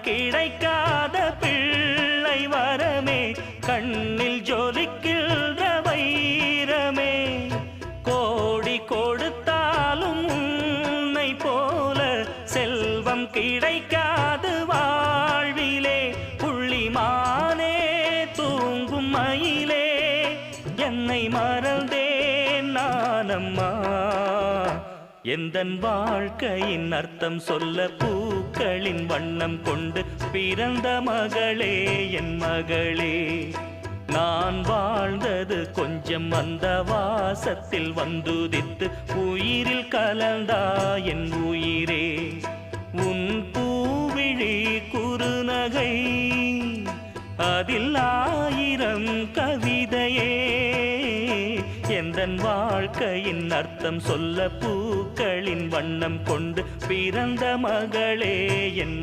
கிடைக்காத பிள்ளை வரமே, கண்ணில் ஜொலிக்கின்ற வைரமே. கோடி கொடுத்தாலும் உன்னை போல செல்வம் கிடைக்காது வாழ்விலே. புள்ளிமானே தூங்கும் மயிலே, என்னை மறந்தேன் நானம்மா. எந்தன் வாழ்க்கையின் அர்த்தம் சொல்ல பூக்களின் வண்ணம் கொண்டு பிறந்த மகளே என் மகளே. நான் வாழ்ந்தது கொஞ்சம் அந்த வாசத்தில் வந்துதித்து உயிரில் கலந்தா என் உயிரே. உன் பூவிழி குறுநகை அதில் 1000 கவிதையே. எந்தன் வாழ்க்கையின் அர்த்தம் சொல்ல பூக்களின் வண்ணம் கொண்டு பிறந்த மகளே என்